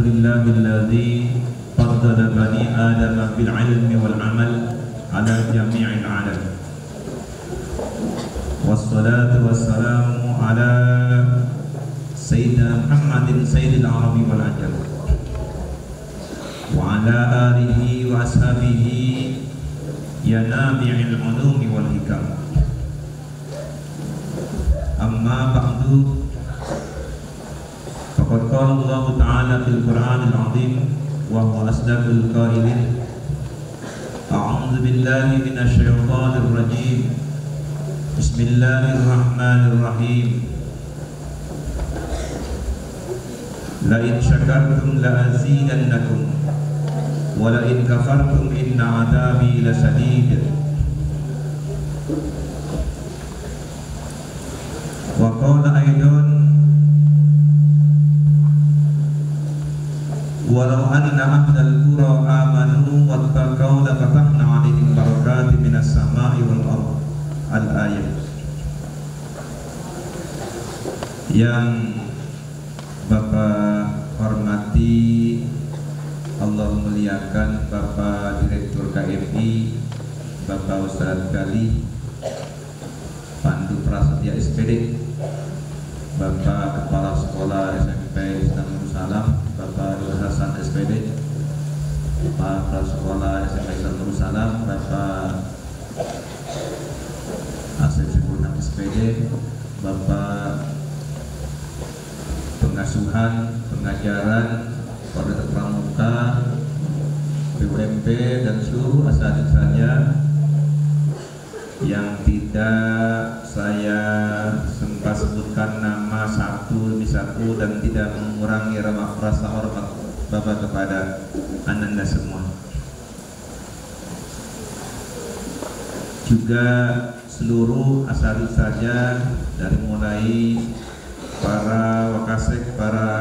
Alhamdulillahilladzi faddala bani Adam bil ilmi wal amal ala jami'il alam. Wassalatu wassalamu ala Sayyidina Muhammadin sayyidil arabi wal ajam wa ala alihi wa ashabihi ya nabi'il ulumi wal hikam. Amma ba'du, faqad qala Allah Ta'ala fil Qur'anil 'azim wa huwa asdaqul qailin. A'udzu billahi minasy syaithanir rajim. Bismillahirrahmanirrahim. La in syakartum la azidannakum wa la in kafartum inna 'adzabi lasadid. Wa qala aidan walau anna ahlal qura amanu wattaqaw la fatahna 'alaihim barakatin minas sama'i wal ardh. Al-ayat. Yang Bapak hormati, Allah muliakan Bapak Direktur KMI, Bapak Ustadz Gali, Pandu Prasetya SPD, Bapak Kepala Sekolah SMP Islam Nurul Salam, Bapak Nur Hasan SPD, Bapak Kepala Sekolah SMP Islam Nurul Salam, Bapak Asep Sempurna SPD, Bapak Pengasuhan, Pengajaran, Koordinator Pramuka, BUMP dan seluruh asatidz yang tidak saya sempat sebutkan nama satu demi satu dan tidak mengurangi rasa hormat Bapak kepada Anda semua. Juga seluruh asatidz dari mulai para wakasek, para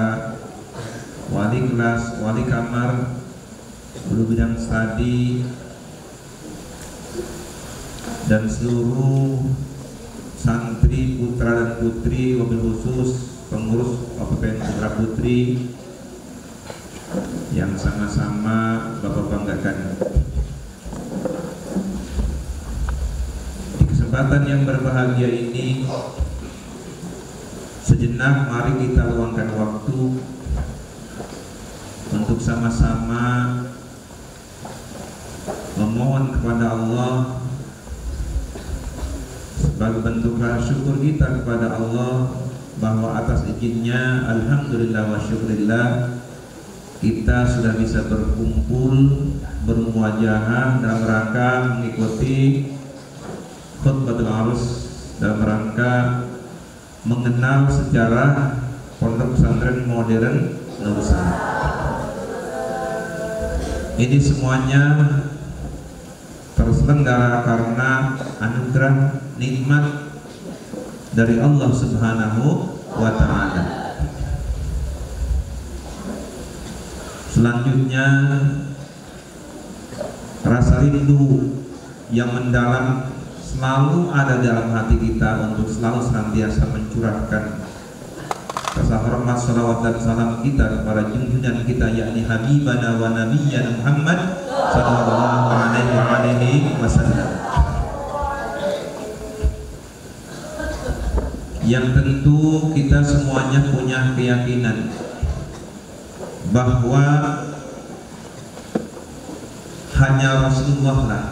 wali kelas, wali kamar, guru bidang studi, dan seluruh santri putra dan putri, wabil khusus pengurus OPPN Putra Putri yang sama-sama Bapak banggakan. Di kesempatan yang berbahagia ini, sejenak mari kita luangkan waktu untuk sama-sama memohon kepada Allah sebagai bentuk rasa syukur kita kepada Allah bahwa atas izinnya, alhamdulillah wa syukurillah, kita sudah bisa berkumpul bermuajahah dalam rangka mengikuti khutbatul arus, dalam rangka mengenal sejarah pondok pesantren modern Nurul Salam. Ini semuanya terselenggara karena anugerah nikmat dari Allah Subhanahu wa Ta'ala. Selanjutnya, rasa rindu yang mendalam selalu ada dalam hati kita untuk selalu senantiasa mencurahkan rasa hormat, salawat dan salam kita kepada junjungan kita, yakni Habibana wa Nabiyyana Muhammad sallallahu alaihi wasallam, yang tentu kita semuanya punya keyakinan bahwa hanya Rasulullah lah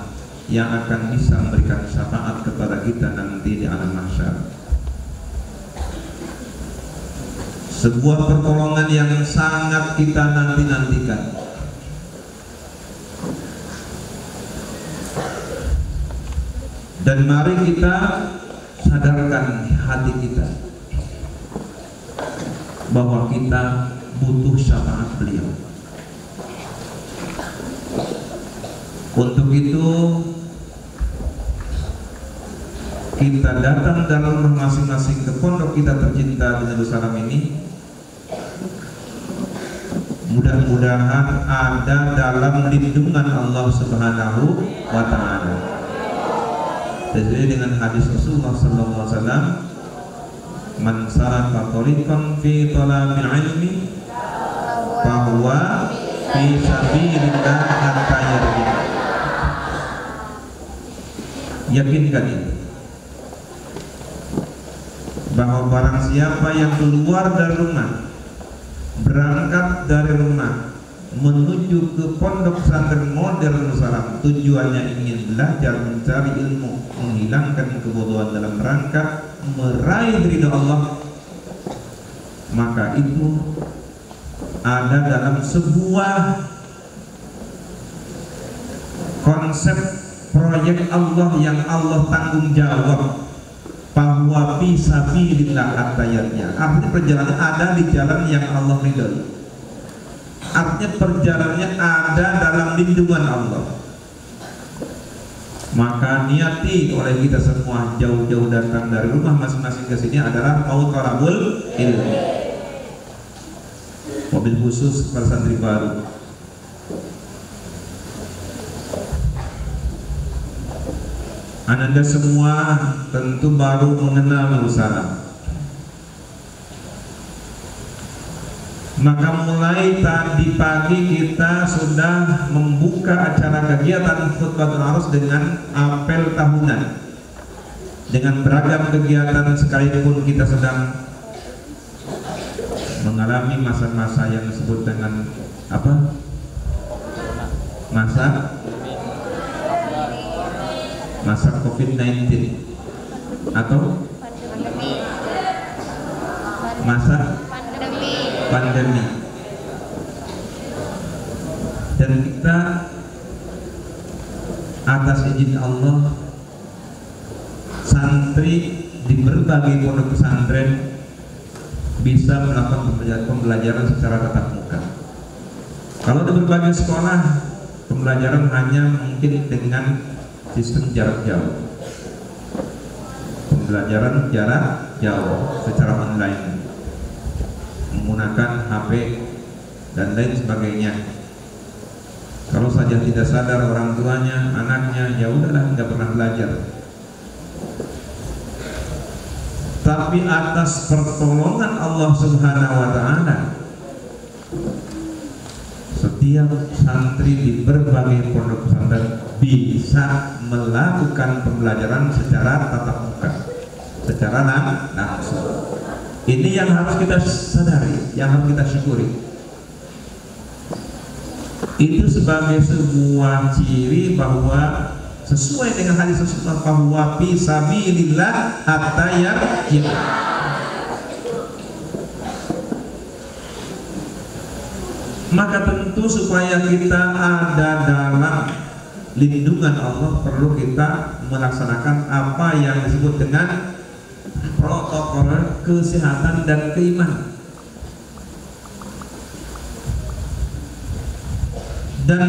yang akan bisa memberikan syafaat kepada kita nanti di alam mahsyar. Sebuah pertolongan yang sangat kita nanti-nantikan. Dan mari kita sadarkan hati kita bahwa kita butuh syafaat beliau. Untuk itu kita datang dalam rumah masing-masing ke pondok kita tercinta di Nurul Salam ini, mudah-mudahan ada dalam lindungan Allah Subhanahu wa Ta'ala. Sesuai dengan hadis Rasulullah sallallahu alaihi wasallam, man salaka tariqan fi talabil ilmi bahwa fisabilillah hatta yarji. Yakinkan itu, bahwa barang siapa yang keluar dari rumah, berangkat dari rumah menuju ke pondok pesantren modern Nusantara, tujuannya ingin belajar, mencari ilmu, menghilangkan kebodohan dalam rangka meraih ridha Allah, maka itu ada dalam sebuah konsep proyek Allah yang Allah tanggung jawab, bahwa fisabilillah hatta-yarji. Artinya perjalanannya ada di jalan yang Allah ridhoi. Artinya perjalanannya ada dalam lindungan Allah. Maka niati oleh kita semua jauh-jauh datang dari rumah masing-masing ke sini adalah mau thalabul ilmi. Mobil khusus kepada santri baru. Anda semua tentu baru mengenal Nur Salam. Maka mulai tadi pagi kita sudah membuka acara kegiatan khutbatul arus dengan apel tahunan, dengan beragam kegiatan, sekalipun kita sedang mengalami masa-masa yang disebut dengan apa? Masa COVID-19 atau masa pandemi. Dan kita atas izin Allah, santri di berbagai pondok pesantren bisa melakukan pembelajaran secara tatap muka. Kalau di berbagai sekolah, pembelajaran hanya mungkin dengan sistem jarak jauh, pembelajaran jarak jauh secara online, menggunakan HP dan lain sebagainya. Kalau saja tidak sadar orang tuanya, anaknya, ya udahlah, nggak pernah belajar. Tapi atas pertolongan Allah Subhanahu wa Ta'ala, setiap santri di berbagai pondok pesantren bisa melakukan pembelajaran secara tatap muka, secara langsung. Ini yang harus kita sadari, yang harus kita syukuri. Itu sebagai sebuah ciri bahwa sesuai dengan hadis Rasulullah, bahwa fisabilillah hatta yarji. Maka tentu supaya kita ada dalam lindungan Allah, perlu kita melaksanakan apa yang disebut dengan protokol kesehatan dan keimanan. Dan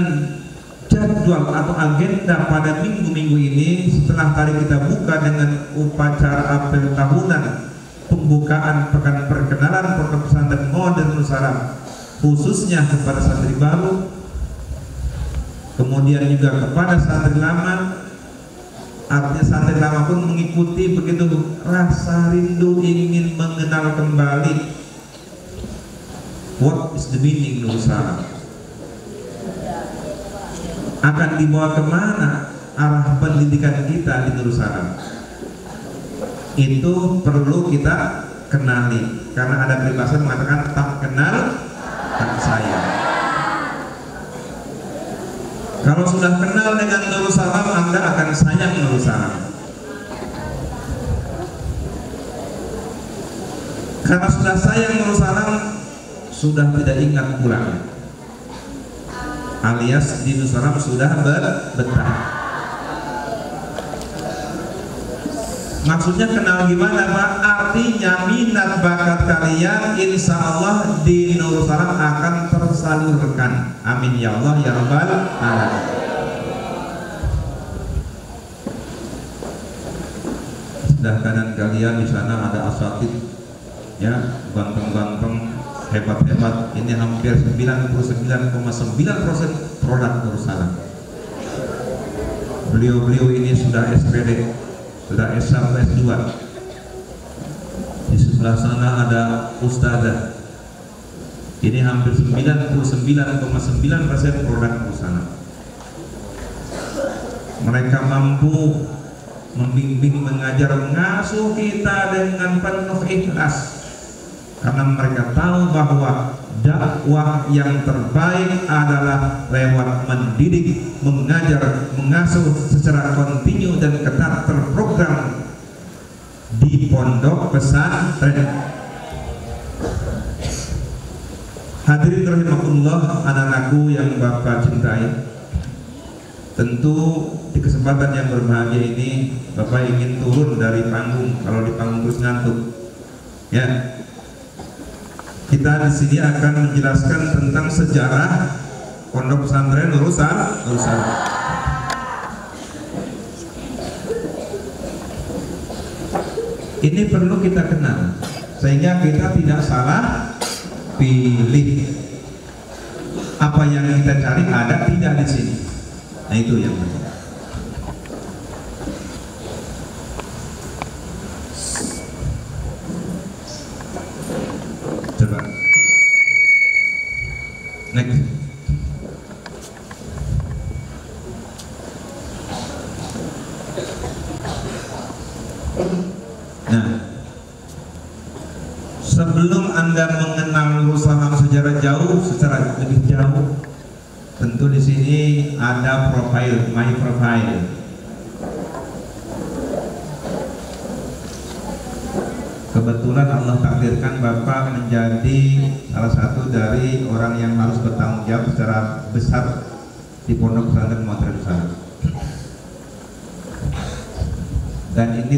jadwal atau agenda pada minggu-minggu ini, setelah tadi kita buka dengan upacara apel tahunan pembukaan pekan perkenalan pondok pesantren modern Nusantara, khususnya kepada santri baru, kemudian juga kepada santri lama. Artinya santri lama pun mengikuti begitu rasa rindu ingin mengenal kembali what is the meaning Nur Salam, akan dibawa kemana arah pendidikan kita di Nur Salam. Itu perlu kita kenali, karena ada peribahasa mengatakan tak kenal tak sayang. Kalau sudah kenal dengan Nur Salam, Anda akan sayang Nur Salam. Karena sudah sayang Nur Salam, sudah tidak ingat pulang, alias di Nur Salam sudah betah. Maksudnya kenal gimana Pak? Artinya minat bakat kalian insya Allah di Nur Salam akan tersalurkan. Amin ya Allah ya Rabbal Alamin. Sebelah kanan kalian di sana ada asatid, ya, ganteng-ganteng, hebat-hebat. Ini hampir 99,9% produk Nur Salam. Beliau-beliau ini sudah SPD, sudah S1, S2. Di sebelah sana ada ustazah Ini hampir 99,9% produk perusahaan. Mereka mampu membimbing, mengajar, mengasuh kita dengan penuh ikhlas, karena mereka tahu bahwa dakwah yang terbaik adalah lewat mendidik, mengajar, mengasuh secara kontinu dan ketat terprogram di pondok pesantren. Hadirin rahimakumullah, anak-anakku yang Bapak cintai, tentu di kesempatan yang berbahagia ini Bapak ingin turun dari panggung. Kalau di panggung terus ngantuk, ya. Kita di sini akan menjelaskan tentang sejarah pondok pesantren Nurul Salam. Ini perlu kita kenal sehingga kita tidak salah pilih. Apa yang kita cari ada tidak di sini. Nah, itu yang penting. Coba next. Nah, sebelum Anda mengenal Nurul Salam secara lebih jauh, tentu di sini ada profile, my profile. Kebetulan Allah takdirkan Bapak menjadi salah satu dari orang yang harus bertanggung jawab secara besar di Pondok Pesantren Muhammad Salam. Dan ini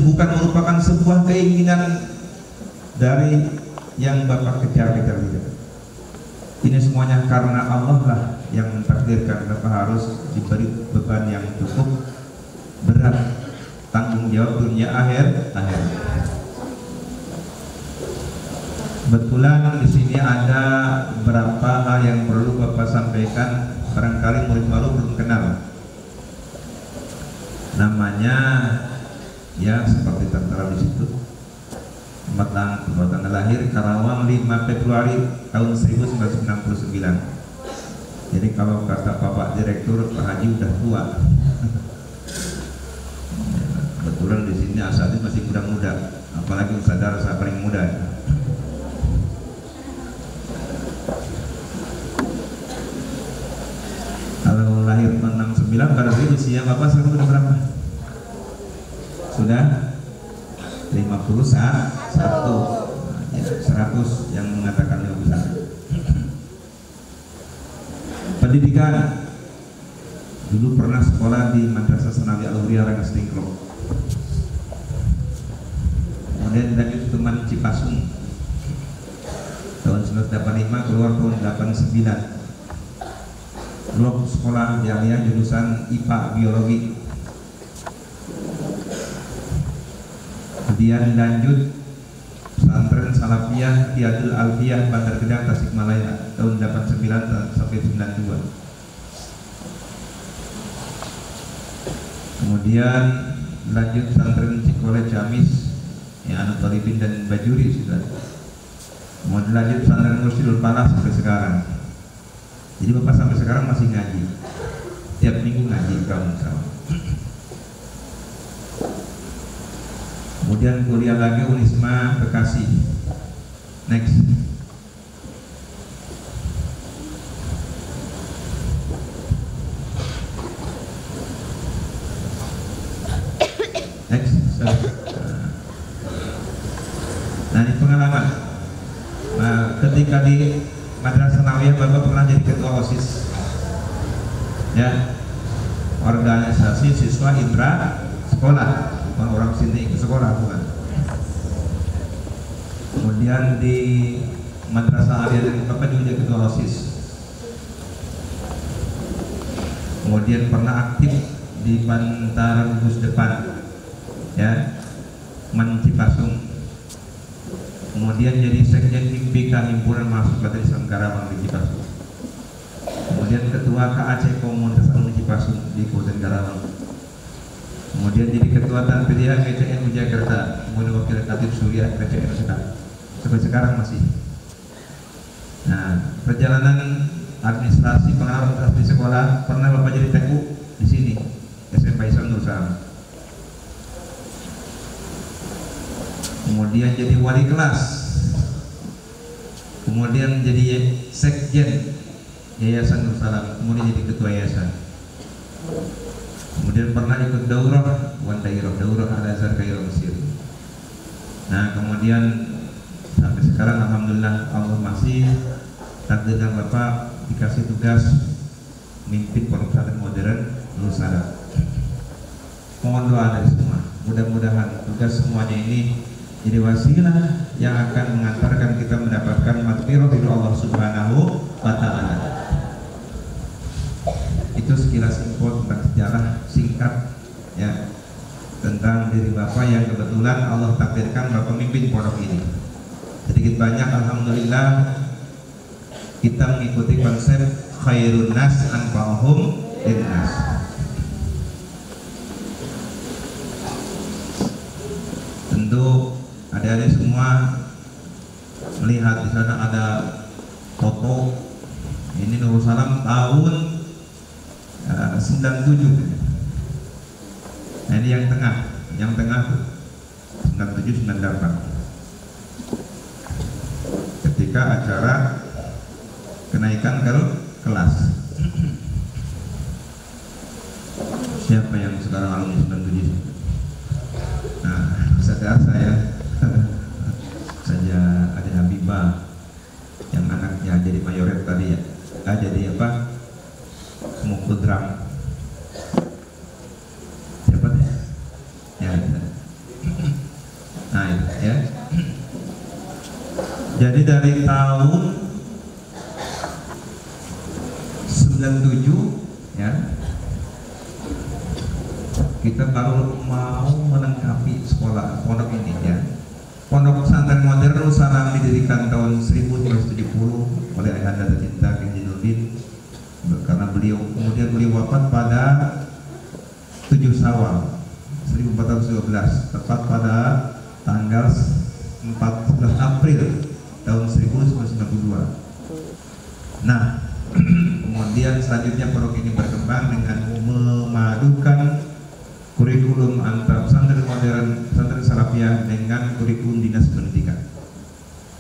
bukan merupakan sebuah keinginan dari yang Bapak kejar-kejar tidak. Ini semuanya karena Allah lah yang mentakdirkan Bapak harus diberi beban yang cukup berat, tanggung jawab dunia akhir. Kebetulan di sini ada beberapa hal yang perlu Bapak sampaikan, barangkali murid baru belum kenal. Namanya ya seperti tertera di situ. Tanggal lahir Karawang 5 Februari tahun 1969. Jadi kalau kata Bapak Direktur, Pak Haji udah tua. Kebetulan di sini asalnya masih muda, apalagi sadar saya paling muda. Kalau lahir 69, pada usia Bapak sekarang sudah berapa? Sudah 51, ya, 100 yang mengatakan 51. Pendidikan, dulu pernah sekolah di Madrasah Sanawi Al-Huriyah Rengas Dengklok. Kemudian lanjut ke Cipasung tahun 1985, keluar tahun 89. Blok sekolah Jaliah jurusan IPA Biologi. Kemudian lanjut pesantren Salafiyah Tiadul Alfiyah Bandar Gedang Tasikmalaya tahun 89 sampai 92. Kemudian lanjut pesantren Cikole Ciamis ya, Anu Talibin dan Bajuri sudah. Kemudian lanjut pesantren Mursyidul Falah sampai sekarang. Jadi Bapak sampai sekarang masih ngaji, tiap minggu ngaji kamu sama. Kemudian kuliah lagi Unisma Bekasi. Next. Next. Nah, ini pengalaman. Nah, ketika di Madrasah Nawiyah Bapak pernah jadi ketua OSIS, ya, organisasi siswa intra sekolah. Bukan orang sini ke sekolah, bukan. Kemudian di Madrasah Aliyah Bapak juga jadi ketua OSIS. Kemudian pernah aktif di Bantaran Bus Depan, ya, Cipasung. Kemudian jadi sekjen HIMPIK, Himpunan Mahasiswa Islam Karawang di Cipasung. Kemudian ketua KAC Komunitas Alumni Cipasung di Kabupaten Karawang. Kemudian jadi ketua TANPDH PCN Jakarta, kemudian wakil Katib Surya PCN Sedang. sampai sekarang masih. Nah, perjalanan administrasi pengalaman di sekolah, pernah Bapak jadi TU di sini SMP Islam Nur Salam. Kemudian jadi wali kelas, kemudian jadi sekjen Yayasan Nur Salam, kemudian jadi ketua yayasan. Kemudian pernah ikut daurah, daurah Al-Azhar Kairo Mesir. Nah, kemudian sampai sekarang alhamdulillah Allah masih takdirkan Bapak dikasih tugas memimpin pondok pesantren modern Nur Salam. Mohon doa dari semua. Mudah-mudahan tugas semuanya ini jadi wasilah yang akan mengantarkan kita mendapatkan maghfirah dari Allah Subhanahu wa taala. Itu sekilas info tentang sejarah singkat ya tentang diri Bapak yang kebetulan Allah takdirkan Bapak memimpin pondok ini. Sedikit banyak alhamdulillah kita mengikuti konsep khairun nas anfa'uhum linnas. Tentu adik-adik semua melihat di sana ada foto ini Nur Salam tahun 97. Nah, ini yang tengah 97 98. Ketika acara kenaikan kelas. Siapa yang sekarang alumni 97? Nah, saya saja ada Habibah yang anaknya jadi mayoret tadi ya. Jadi apa? Semukul drum. Siapa deh? Ya. Nah, itu ya. Jadi dari tahun 97 ya kita baru mau melengkapi sekolah pondok ini ya. Pondok pesantren modern Nur Salam didirikan tahun 1970 oleh ayahanda tercinta Kiai Zainuddin, karena kemudian beliau wafat pada 7 Syawal 1412 tepat pada tanggal 14 April tahun 1992. Nah, kemudian selanjutnya pondok ini berkembang dengan memadukan kurikulum antara pesantren modern, pesantren salafiyah dengan kurikulum dinas pendidikan.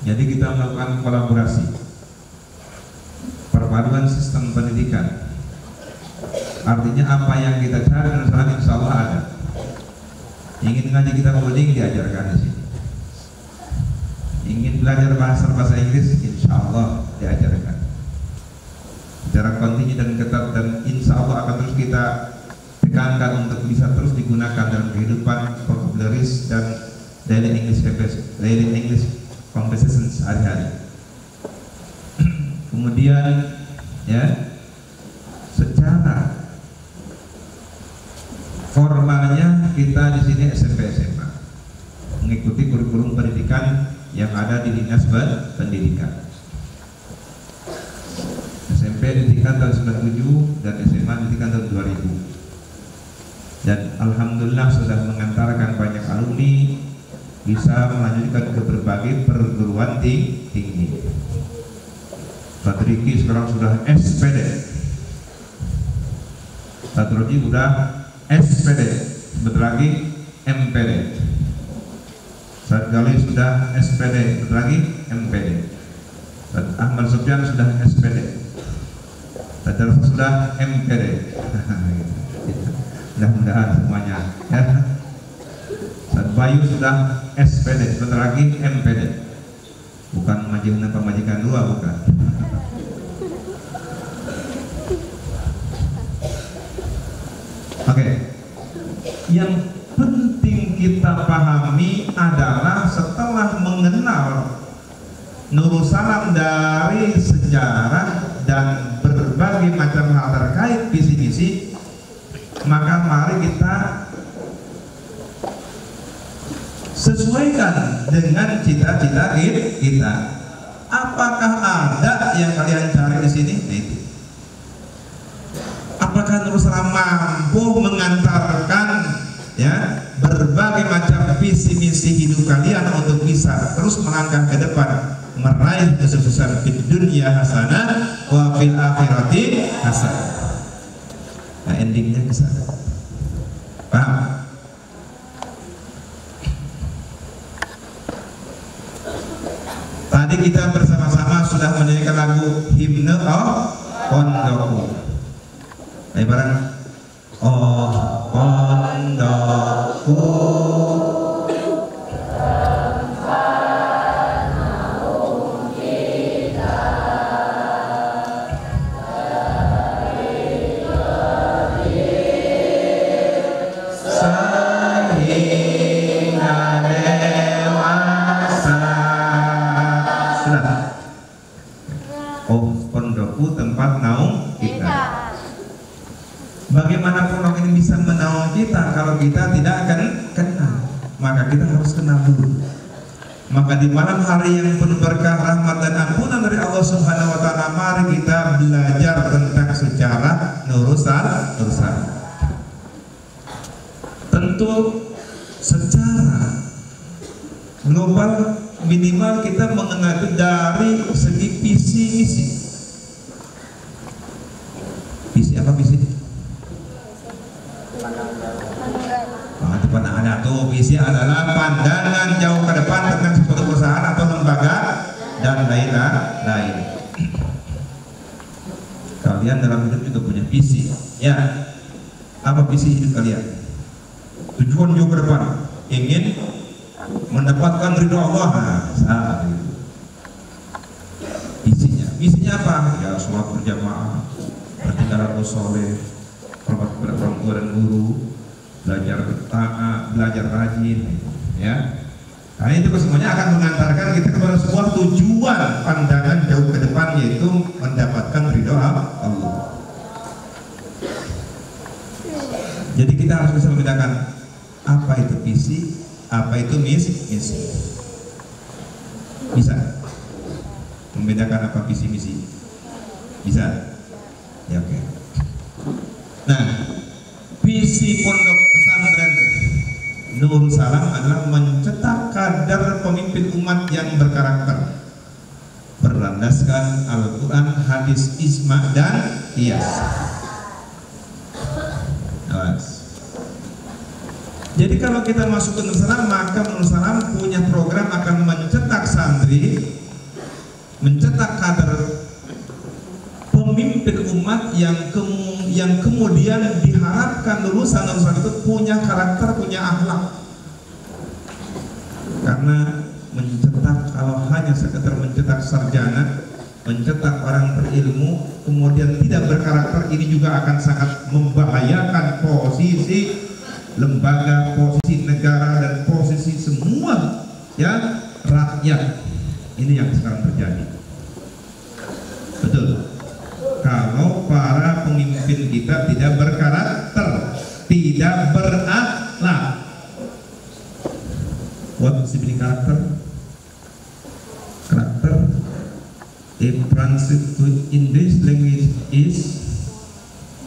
Jadi kita melakukan kolaborasi, perpaduan sistem pendidikan. Artinya apa yang kita cari dan salah insya Allah ada. Ingin ngaji kita coding diajarkan di sini. Ingin belajar bahasa Inggris insya Allah diajarkan. Secara kontinu dan ketat, dan insya Allah akan terus kita tekankan untuk bisa terus digunakan dalam kehidupan vocabularies dan daily English conversation sehari-hari. Kemudian ya secara formalnya kita di sini SMP SMA mengikuti kurikulum pendidikan yang ada di Dinas Pendidikan. SMP didirikan tahun 97 dan SMA didirikan tahun 2000. Dan alhamdulillah sudah mengantarkan banyak alumni bisa melanjutkan ke berbagai perguruan tinggi. Patriki sekarang sudah SPD, Patroji sudah SPD, sebentar lagi MPD, Sadgali sudah SPD, sebentar lagi MPD, dan Ahmad Sofyan sudah SPD, Tadarus sudah MPD. Mudah-mudahan semuanya ya. Dan Bayu sudah SPD, sebentar lagi MPD. Bukan pemajikan dua, bukan. Oke. Yang penting kita pahami adalah setelah mengenal Nur Salam dari sejarah dan berbagai macam hal terkait visi misi, maka mari kita sesuaikan dengan cita-cita kita. Apakah ada yang kalian cari di sini? Itu. Apakah Nur Salam mampu mengantarkan ya berbagai macam visi misi hidup kalian untuk bisa terus mengantar melangkah ke depan meraih kesuksesan di dunia hasanah wa fil akhirati hasanah. Nah, endingnya ke sana. Paham? Tadi kita bersama-sama sudah menyanyikan lagu himne pondokku. Ayo bareng. Oh pondokku, tempat naung kita. Bagaimana pondok ini bisa menaung kita kalau kita tidak akan kenal? Maka kita harus kenal dulu. Maka di malam hari yang penuh berkah, rahmat dan ampunan dari Allah Subhanahu wa taala, mari kita belajar tentang sejarah Nurul. Tentu secara global minimal kita mengenal dari segi visi misi. Visi apa visi? Pandangan tuh, visi adalah pandangan jauh ke depan tentang suatu perusahaan atau lembaga dan lain-lain. Kalian dalam hidup juga punya visi, ya? Apa visi hidup kalian? Tujuan jauh ke depan, ingin mendapatkan ridho Allah. Nah, visinya apa? Ya sholat berjamaah, bertingkah soleh, hormat kepada orang tua dan guru, belajar rajin, ya. Karena itu semuanya akan mengantarkan kita kepada sebuah tujuan pandangan jauh ke depan, yaitu mendapatkan ridho Allah. Jadi kita harus bisa membedakan apa itu visi, apa itu misi. Bisa membedakan apa visi misi? Bisa? Ya, oke. Nah, visi pondok pesantren Nurul Salam adalah mencetak kader pemimpin umat yang berkarakter, berlandaskan Al-Quran, hadis, ijma dan qiyas. Jadi kalau kita masuk ke Nurul Salam, maka Nurul Salam punya program akan mencetak santri, mencetak kader pemimpin umat yang kemudian diharapkan lulusan itu punya karakter, punya akhlak. Karena mencetak, kalau hanya sekedar mencetak sarjana, mencetak orang berilmu kemudian tidak berkarakter, ini juga akan sangat membahayakan posisi lembaga, posisi negara, dan posisi semua, ya, rakyat. Ini yang sekarang terjadi. Betul. Kalau para pemimpin kita tidak berkarakter, tidak berakhlak. What is the karakter? Karakter, if translated to English language, is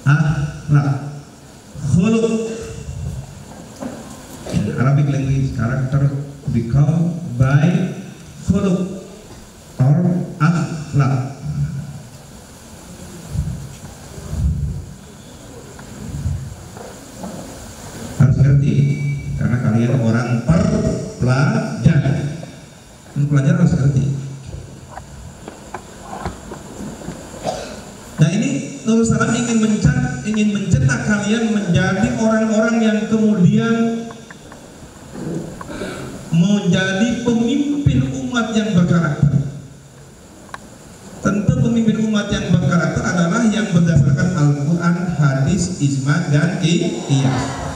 akhlak. Khuluq. In Arabic language, character become by khuluq or akhlak. Karena kalian orang pelajar harus ngerti. Nah, ini Nurul Salam ingin mencetak kalian menjadi orang-orang yang kemudian menjadi pemimpin umat yang berkarakter. Tentu pemimpin umat yang berkarakter adalah yang berdasarkan Al-Quran, hadis, ijma dan qiyas.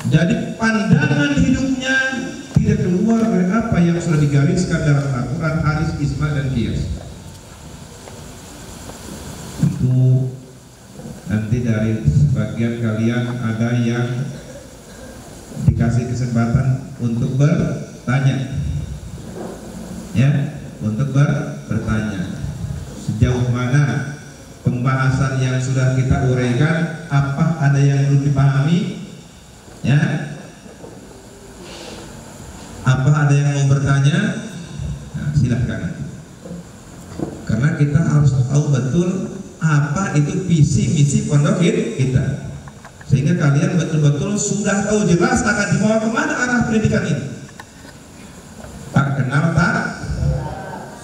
Jadi pandangan hidupnya tidak keluar dari apa yang sudah digariskan dalam Al-Quran, hadis, ijma dan qiyas. Tentu nanti dari sebagian kalian ada yang dikasih kesempatan untuk bertanya, ya, untuk bertanya sejauh mana pembahasan yang sudah kita uraikan, apa ada yang belum dipahami, ya. bertanya, nah, silahkan. Karena kita harus tahu betul apa itu visi misi pondok kita, sehingga kalian betul-betul sudah tahu jelas akan dibawa kemana arah pendidikan ini. Tak kenal tak?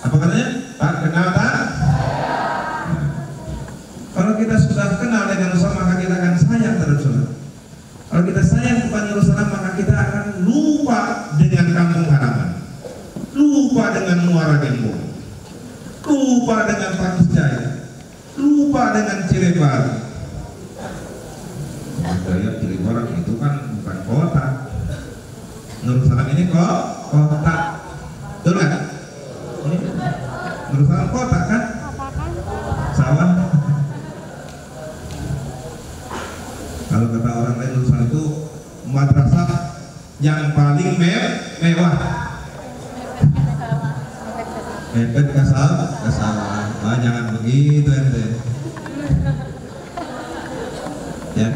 Apa katanya? Tak kenal tak? Nah, kalau kita sudah kenal dengan Rasul, maka kita akan sayang terhadap Rasul. Kalau kita sayang kepada Rasulullah, maka kita akan lupa dengan kampung halaman, lupa dengan Muara Gembong, lupa dengan Pakis Jaya, lupa dengan Cirebon. Jaya Cirebon itu kan bukan kota. Nursalam ini kok kota, betul kan? Nursalam kota kan? Sawah. Kalau kata orang lain, Nursalam itu madrasah yang paling mewah. Mepet ke sawah. Ah, jangan begitu ente. Ya.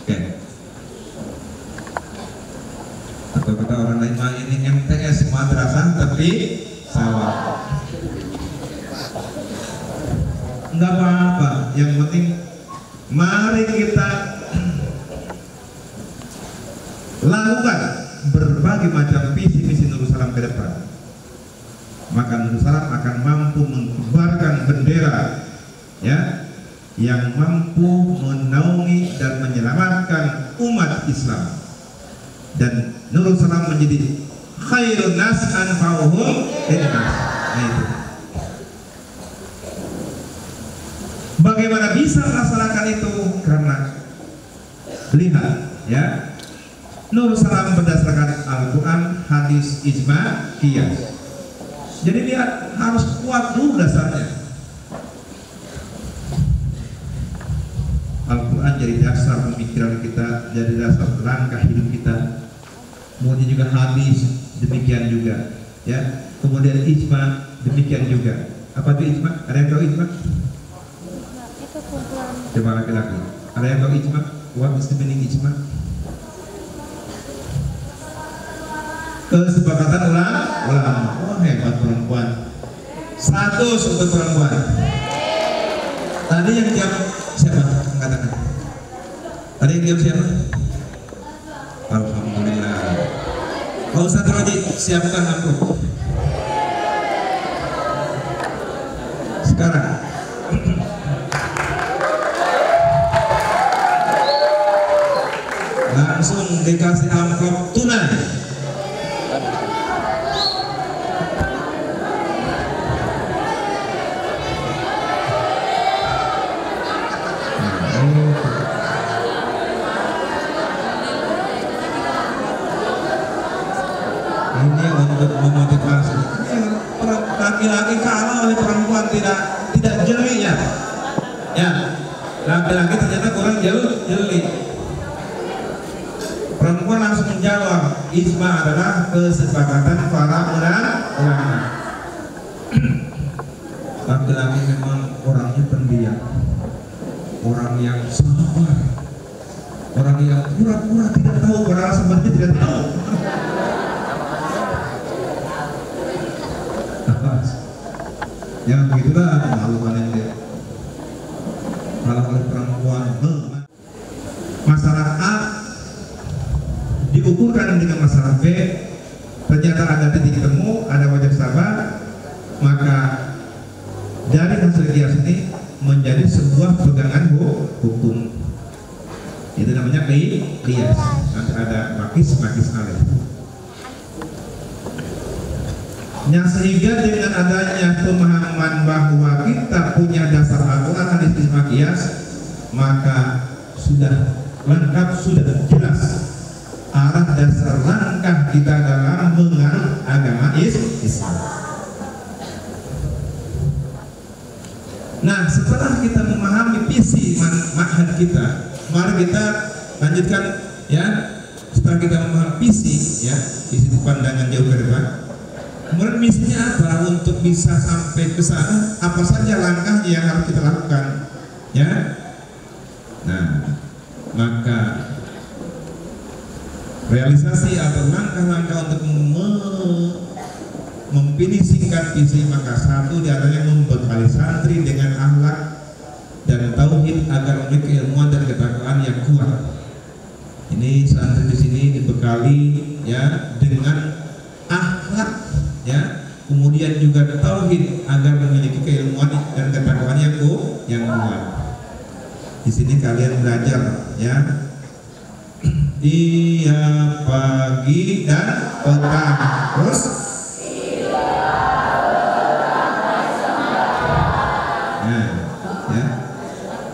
Oke. Atau kata orang lain, mah ini MTS madrasah tapi sawah. Enggak apa-apa, yang penting mari kita lakukan berbagai macam visi-visi Nursalam ke depan. Maka Nursalam akan mampu mengibarkan bendera, ya, yang mampu menaungi dan menyelamatkan umat Islam, dan Nursalam menjadi khairun nas anfa'uhum linnas. Nah, itu. Bagaimana bisa melaksanakan itu? Karena lihat, ya, Nursalam berdasarkan Al-Quran, hadis, ijma, qiyas. Jadi lihat, harus kuat dulu dasarnya. Al-Quran jadi dasar pemikiran kita, jadi dasar langkah hidup kita. Kemudian juga hadis, demikian juga, ya. Kemudian ijma, demikian juga. Apa itu ijma? Ada yang tahu ijma? Coba laki-laki. Ada yang tahu ijma? What is the meaning ijma? Kesepakatan ulama. Oh, hebat perempuan. 100 untuk perempuan. Tadi yang jawab siapa? Katakan. Tadi yang jawab siapa? Alhamdulillah. Pak Ustadz Roji, siapkan aku. Sekarang langsung dikasih amplop tunai. Ini untuk memotivasi. Laki-laki kalah oleh perempuan, tidak jeli, ya. Ya, laki-laki ternyata kurang jeli. Perempuan langsung menjawab, ijma adalah kesepakatan para ulama. Laki-laki memang orangnya pendiam, orang yang sabar, orang yang pura-pura tidak tahu, padahal sebenarnya tidak tahu. Ya begitulah malu-maluin dia. Kalau oleh perempuan, masalah A diukurkan dengan masalah B, ternyata ada titik temu, ada wajar sabar, maka dari hasil kias ini menjadi sebuah pegangan hukum. Itu namanya kias. Nanti ada makis alif. Yang sehingga dengan adanya pemahaman bahwa kita punya dasar Al-Quran, hadis, ijma, qiyas, maka sudah lengkap, sudah jelas arah dasar langkah kita dalam menganut agama Islam. Nah, setelah kita memahami visi ma'had kita, mari kita lanjutkan, ya. Setelah kita memahami visi, ya, visi pandangan jauh ke depan. Kemudian misinya apa untuk bisa sampai ke sana? Apa saja langkah yang harus kita lakukan? Ya. Nah, maka realisasi atau langkah-langkah untuk memfinisingkan visi, maka satu di antaranya membekali santri dengan akhlak dan tauhid agar memiliki ilmuwan dan ketakwaan yang kuat. Ini santri di sini dibekali ya dengan akhlak ya, kemudian juga tauhid agar memiliki keilmuan dan ketakwaan yang kuat. Di sini kalian belajar ya, iya pagi dan petang, terus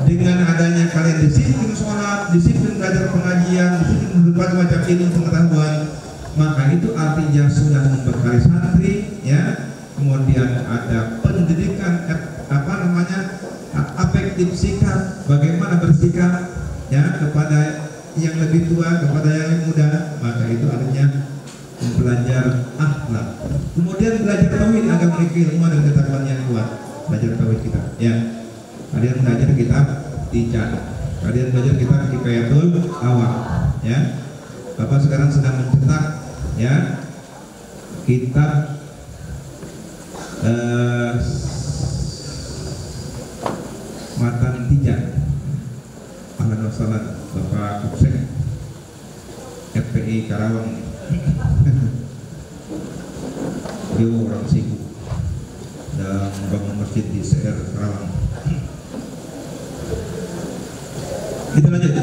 dengan adanya kalian disiplin sholat, disiplin belajar pengajian, disiplin berbagai macam ilmu pengetahuan, maka itu artinya sudah membekali santri ya. Kemudian ada pendidikan afektif sikap, bagaimana bersikap ya kepada yang lebih tua, kepada yang muda, maka itu artinya belajar akhlak. Kemudian belajar tauhid agar memiliki ilmu dan ketakwaan yang kuat. Belajar tauhid kita ya. Kalian belajar kitab Tijan, kalian belajar kitab Kifayatul Awam ya. Bapak sekarang sedang mencetak ya kitab Matan Tijan. Ahlan wa sahlan Bapak Kupsek FPI Karawang. Dia orang sibuk dan membangun masjid di CR Karawang. Kita lanjut.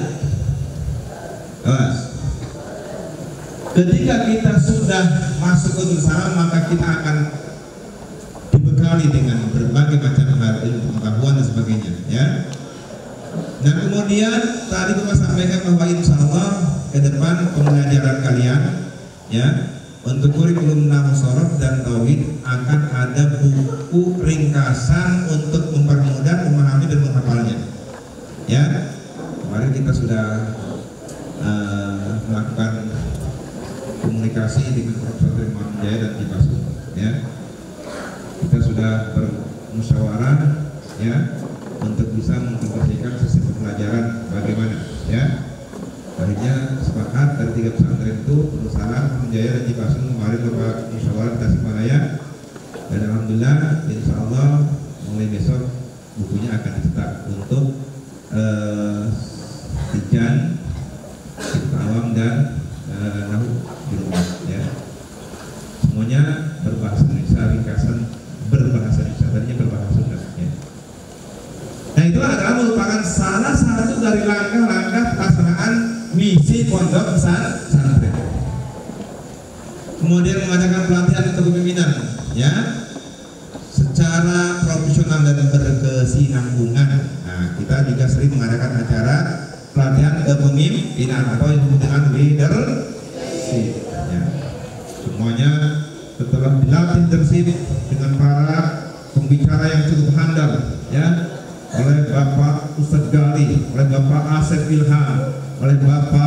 Ketika kita sudah masuk ke usaha, maka kita akan dibekali dengan berbagai macam hal, ilmu pengetahuan dan sebagainya ya. Dan kemudian tadi Bapak sampaikan bahwa insya Allah ke depan pembelajaran kalian ya untuk kurikulum nahwu shorof dan tauhid akan ada buku ringkasan untuk mempermudah memahami dan menghafalnya ya. Kemarin kita sudah melakukan komunikasi dengan Profesor Imam Jaya dan Cipasu ya. Kita sudah bermusyawarah ya untuk bisa mengintegrasikan sistem pembelajaran bagaimana ya. Akhirnya sepakat dari 3 pesantren itu berusaha Jaya dan Cipasu kemarin Bapak musyawarah Tasikmalaya, dan alhamdulillah insya Allah mulai besok bukunya akan dicetak untuk Tijan, Awam dan Nahwu di rumah ya. Semuanya berbahasa Indonesia, ringkasan berbahasa Indonesia, tadinya berbahasa Sunda ya. Nah itu adalah merupakan salah satu dari langkah-langkah pelaksanaan misi pondok pesantren. Kemudian mengadakan pelatihan kepemimpinan ya secara profesional dan berkesinambungan. Nah kita juga sering mengadakan acara pelatihan kepemimpinan atau yang disebut dengan leadership ya. Semuanya setelah dilatih intensif dengan para pembicara yang cukup handal ya, oleh Bapak Ustadz Gali, oleh Bapak Asep Ilham, oleh Bapak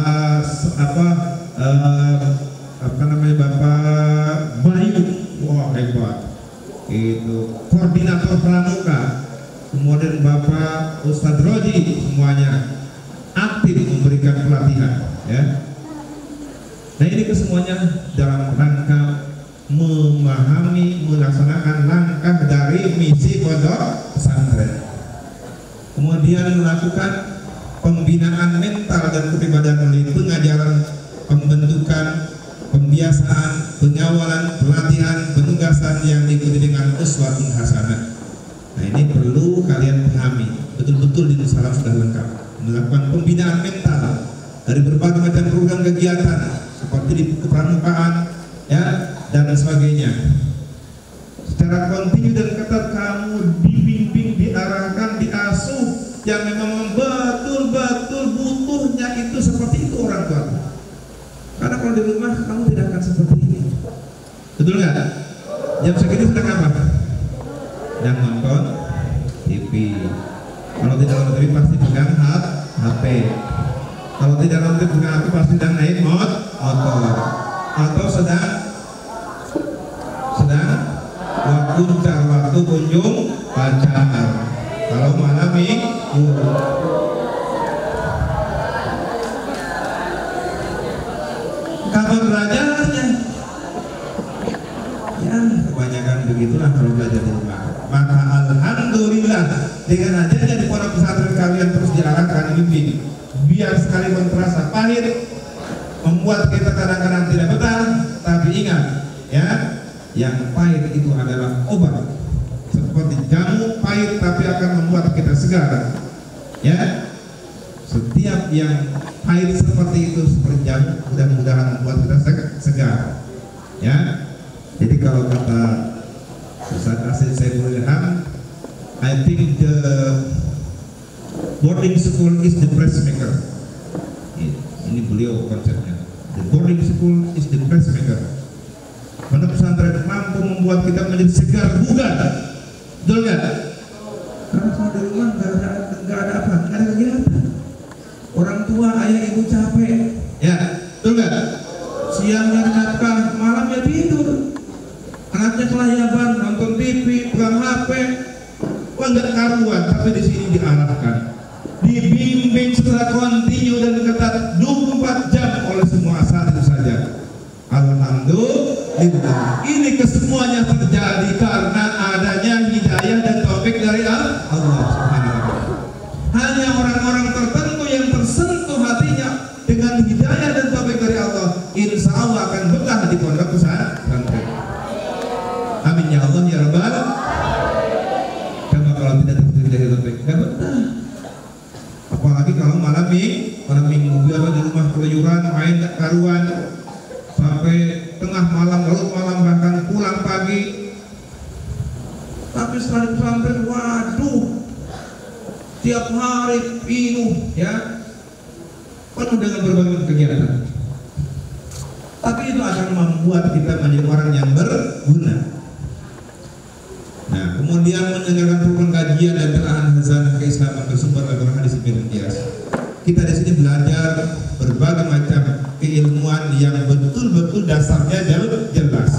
Bapak Bayu, wah hebat itu, koordinator pramuka, kemudian Bapak Ustadz Roji, semuanya aktif memberikan pelatihan ya. Nah ini kesemuanya dalam rangka memahami, melaksanakan langkah dari misi pondok pesantren. Kemudian melakukan pembinaan mental dan kepribadian melalui pengajaran, pembentukan, pembiasaan, pengawalan, pelatihan, penugasan yang diikuti dengan uswatun hasanah. Nah ini perlu kalian pahami, betul-betul di Nusantara sudah lengkap melakukan pembinaan mental dari berbagai macam program kegiatan seperti di kepramukaan ya dan sebagainya. Secara kontinu dan ketat kamu dibimbing, diarahkan, diasuh yang memang betul-betul butuhnya itu seperti itu orang tua. Karena kalau di rumah kamu tidak akan seperti ini. Betul nggak? Jam segini sedang apa? Sedang nonton TV. Kalau tidak nonton TV pasti pegang HP. Kalau tidak nonton pegang HP pasti sedang naik motor. Atau sedang waktu kunjung pacar. Kalau malam minggu. kebanyakan begitulah kalau belajar di rumah. Maka alhamdulillah dengan adanya di pondok pesantren kalian terus diarahkan bimbing, biar sekalipun terasa pahit, membuat kita kadang-kadang tidak betah, tapi ingat ya, yang pahit itu adalah obat. Seperti jamu pahit tapi akan membuat kita segar. Ya, setiap yang pahit seperti itu seperti jamu, mudah-mudahan membuat kita segar. Ya, jadi kalau kata Ustaz Asyid Saiful Ilham, I think the boarding school is the dressmaker. Ini beliau konsepnya. The boarding school is the dressmaker. Pondok pesantren mampu membuat kita menjadi segar bugar. Betul nggak? Karena kalau di rumah nggak ada apa, nggak ada kegiatan. Orang tua, ayah, ibu capek. Ya, betul nggak? Siangnya nafkah, malamnya tidur. Anaknya kelayaban, nonton TV, pegang HP. Wah, nggak karuan. Tapi di sini diarahkan, dibimbing secara kontinu dan ketat 24 jam oleh semua asal itu saja. Alhamdulillah, ini kesemuanya terjadi karena adanya hidayah dan taufik dari Allah Subhanahu wa Ta'ala. Hanya orang-orang tertentu yang tersentuh hatinya dengan hidayah dan taufik dari Allah, insya Allah akan betah di pondok pesantren. Amin ya Allah ya Rabbal. Coba kalau tidak tersentuh dari taufik, nggak betah. Apalagi kalau malam minggu biasa di rumah keluyuran, main gak karuan sampai tengah malam, larut malam, bahkan pulang pagi. Tapi setelah di pesantren, waduh, tiap hari penuh ya, penuh dengan berbagai kegiatan. Tapi itu akan membuat kita menjadi orang yang berguna. Nah, kemudian mendengarkan program kajian dan telahan hazanah keislaman bersumber Al-Quran hadis Qiyas. Kita di sini belajar berbagai macam keilmuan yang betul-betul dasarnya jelas.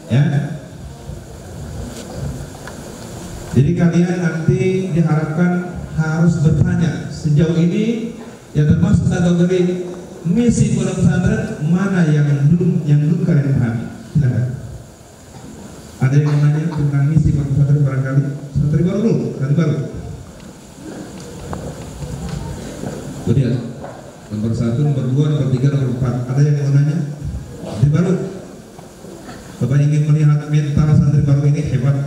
Ya. Jadi kalian nanti diharapkan harus bertanya sejauh ini yang termasuk kategori misi pondok pesantren mana yang belum kalian pahami. Silakan. Ada yang mau nanya tentang misi pondok pesantren barangkali? Santri baru dulu, santri baru. Kemudian nomor 1, nomor 2, nomor 3, nomor 4. Ada yang mau nanya? Santri baru. Bapak ingin melihat mental santri baru ini hebat.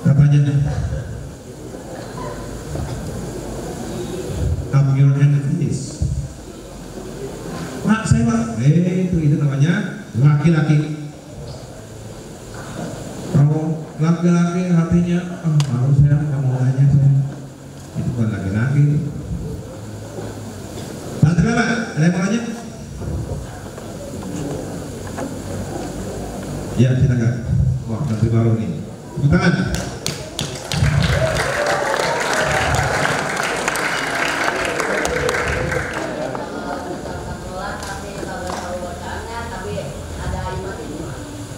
Katanya, up your hand please. Mak, saya Pak. Itu namanya laki-laki. Kalau laki-laki hatinya, malu saya nggak mau nanya saya. Itu bukan laki-laki. Santri Pak, ada yang mau nanya? Ya, silakan. Wah, santri baru nih. Tepuk tangan.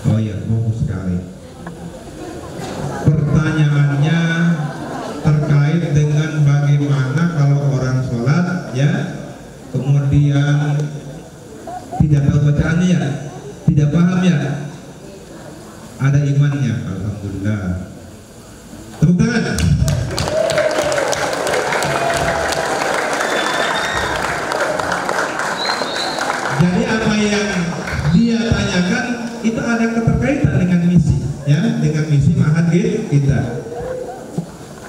Oh iya, bagus sekali. Pertanyaannya terkait dengan bagaimana kalau orang sholat ya, kemudian tidak tahu bacaannya ya, tidak paham ya, ada imannya. Alhamdulillah. Tepuk tangan. Jadi apa yang dia tanyakan itu ada keterkaitan dengan misi, ya, dengan misi ma'had kita.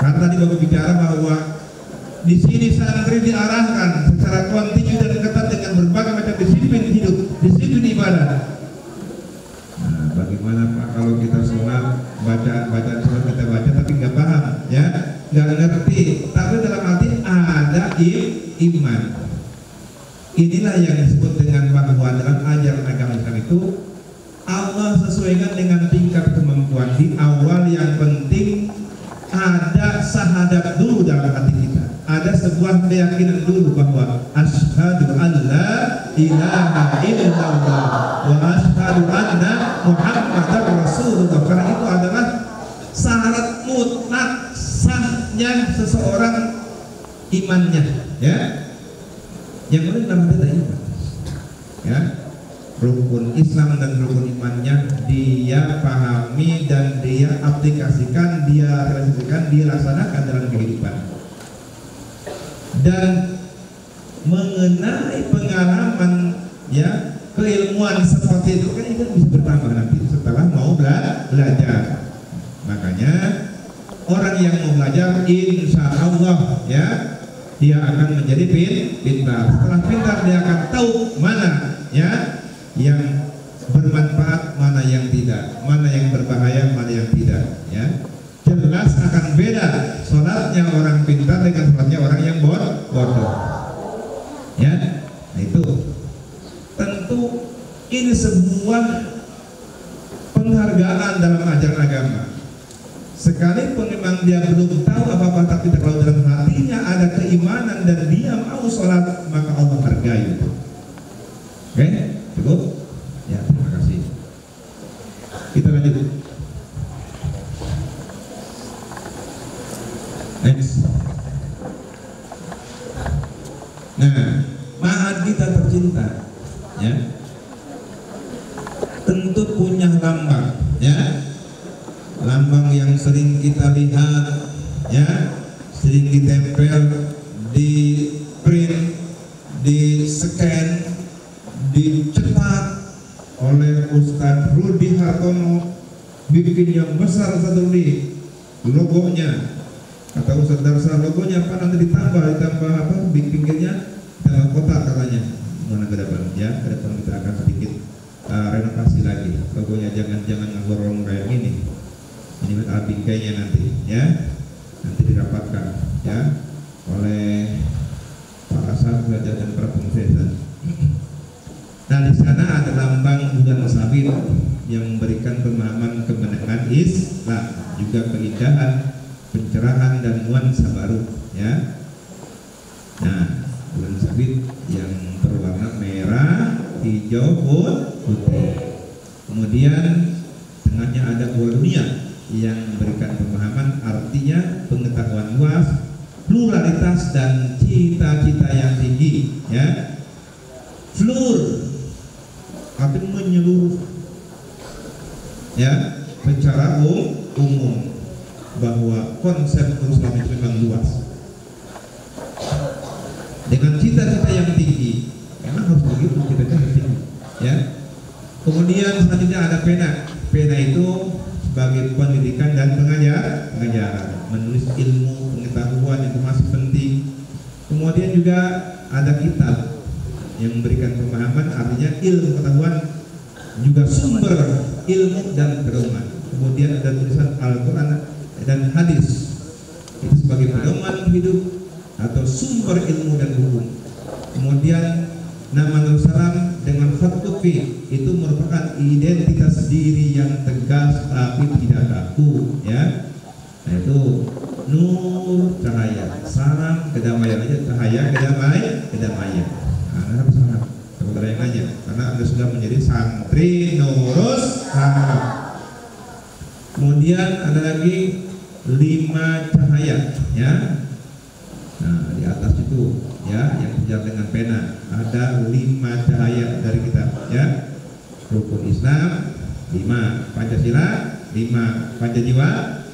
Karena tadi Bapak bicara bahwa di sini santri diarahkan secara kontinu dan ketat dengan berbagai macam disiplin hidup, disiplin ibadah. Nah, bagaimana Pak kalau kita sholat, bacaan sholat kita baca tapi nggak paham, ya, nggak ngerti, tapi dalam hati ada iman. Inilah yang disebut dengan bahwa dalam ajaran agama Islam itu Allah sesuaikan dengan tingkat kemampuan. Di awal yang penting ada syahadat dulu dalam hati kita. Ada sebuah keyakinan dulu bahwa asyhadu an la ilaha illallah wa asyhadu anna Muhammadar Rasulullah. Karena itu adalah syarat mutlak sahnya seseorang imannya, ya. Yang kedua dalam hati iman, ya. rukun Islam dan rukun imannya dia pahami dan dia aplikasikan, dia realisasikan, dia laksanakan dalam kehidupan. Dan mengenai pengalaman ya keilmuan seperti itu kan itu bisa bertambah nanti setelah mau belajar. Makanya orang yang mau belajar insya Allah ya dia akan menjadi pintar. Setelah pintar dia akan tahu mana ya yang bermanfaat, mana yang tidak, mana yang berbahaya, mana yang tidak ya. Jelas akan beda sholatnya orang pintar dengan sholatnya orang yang bodoh ya. Nah itu tentu ini sebuah penghargaan dalam ajaran agama. Sekalipun memang dia belum tahu apa-apa, tapi kalau dalam hatinya ada keimanan dan dia mau sholat, maka Allah hargai itu. Oke, cukup? Ya, terima kasih. Kita lanjut. Next. Nah, ma'had kita tercinta, ya, tentu punya lambang, ya. Lambang yang sering kita lihat ya, sering ditempel, di print, di scan, dicetak oleh Ustadz Rudi Hartono, bikin yang besar satu ini logonya. Kata Ustadz Darsa, logonya apa nanti ditambah apa di pinggirnya dalam kotak katanya. Mana ke depan ya, ke depan kita akan sedikit renovasi lagi logonya, jangan ngegorong kayak gini. Ini bingkainya nanti ya, nanti dirapatkan ya oleh Pak Asad dan para pengusaha. Nah di sana ada lambang bulan sabit yang memberikan pemahaman kemenangan Islam, juga keindahan, pencerahan dan nuansa baru ya. Nah bulan sabit yang berwarna merah, hijau, putih. Kemudian tengahnya ada buah dunia yang memberikan pemahaman, artinya pengetahuan luas, pluralitas dan cita-cita yang tinggi ya. Flur artinya menyeluruh ya, secara umum bahwa konsep Islam itu memang luas dengan cita-cita yang tinggi. Memang harus begitu, cita-cita tinggi ya. Kemudian selanjutnya ada pena itu sebagai pendidikan dan pengajaran, menulis ilmu pengetahuan itu masih penting. Kemudian juga ada kitab yang memberikan pemahaman, artinya ilmu pengetahuan juga sumber ilmu dan pedoman. Kemudian ada tulisan Al-Quran dan hadis itu sebagai pedoman hidup atau sumber ilmu dan hukum. Kemudian nama Nabi Sallam dengan khatut fi itu merupakan identitas diri yang tegas tapi tidak kaku ya. Nah itu nur cahaya, salam kedamaian aja, cahaya kedamaian. Nah, harus sangat kepada yang aja karena Anda sudah menjadi santri Nurus Salam. Kemudian ada lagi 5 cahaya ya. Nah di atas itu ya yang sejajar dengan pena ada 5 cahaya dari kita ya. Rukun Islam 5, Pancasila 5, Pancajiwa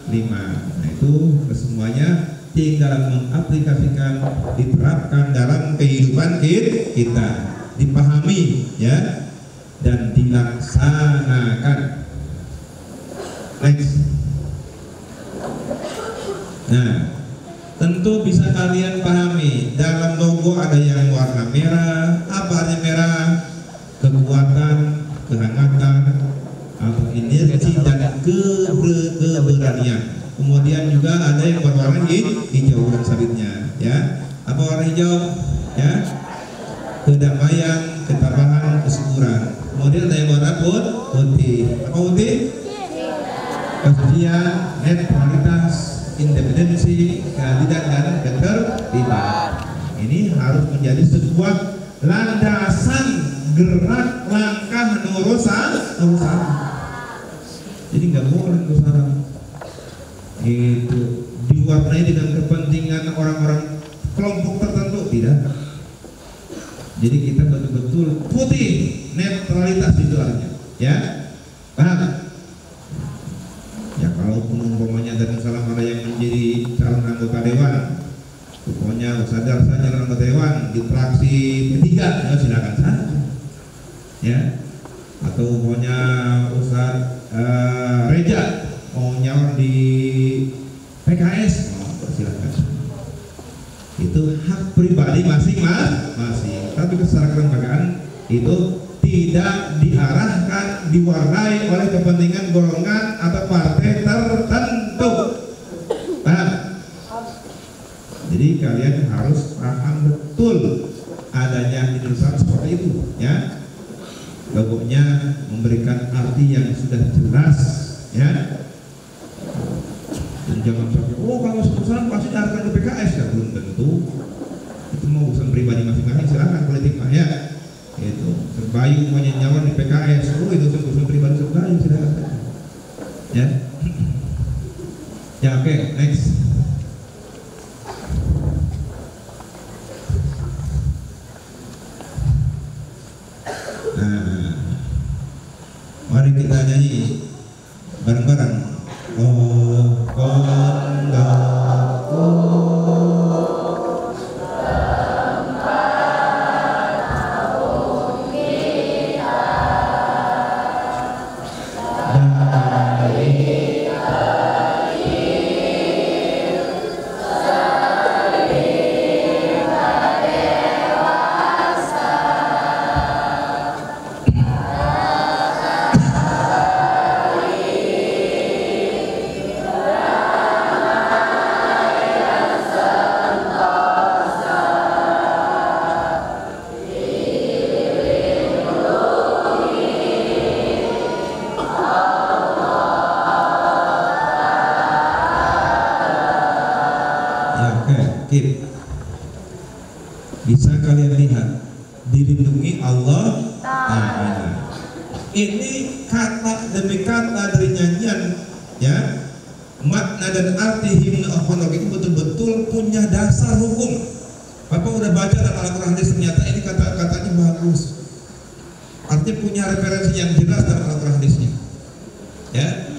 5. Nah itu kesemuanya tinggal mengaplikasikan, diterapkan dalam kehidupan kita, dipahami ya dan dilaksanakan. Next. Nah tentu bisa kalian pahami dalam logo ada yang warna merah. Apa artinya merah? Kekuatan, kehangatan, atau energi dan keberanian. Kemudian juga ada yang berwarna hijau bulan sabitnya ya. Apa warna hijau? Ya, kedamaian, ketabahan, kesuburan. Kemudian ada yang warna putih. Apa putih? Kesucian, netralitas, independensi, keadilan dan ketertiban. Ini harus menjadi sebuah landasan gerak langkah Nurus Salam. Jadi nggak boleh Nurus Salam itu diwarnai dengan kepentingan orang-orang kelompok tertentu, tidak. Jadi kita betul-betul putih netralitas itu artinya, ya, paham? Ya kalaupun umpamanya dan salah ada yang menjadi calon anggota dewan, pokoknya sadar saja anggota dewan di fraksi P3, ya silakan saja, ya. Atau pokoknya Ustaz Reja mau nyalon di PKS, silakan. Itu hak pribadi masing-masing. Tapi secara kelembagaan itu tidak diarahkan, diwarnai oleh kepentingan golongan atau partai tertentu. Paham? Jadi kalian harus paham betul adanya Indonesia seperti itu, ya. Logonya memberikan arti yang sudah jelas, ya. Dan jangan sampai, oh kalau urusan pasti diarahkan ke PKS, ya belum tentu. Itu mau urusan pribadi masing-masing, silakan politik mah, ya. Itu Serbayu mau nyalon di PKS, oh itu urusan pribadi Serbayu, silakan saja, ya. Ya oke, next. Nah, mari kita nyanyi bareng-bareng. Oh kondaku bisa kalian lihat dilindungi Allah Ta'ala. Ini kata demi kata dari nyanyian, ya, makna dan arti himne Al-Qur'an itu betul-betul punya dasar hukum. Bapak udah baca dalam Al-Qur'an hadis, ternyata ini kata-katanya bagus, artinya punya referensi yang jelas dalam Al-Qur'an hadisnya, ya.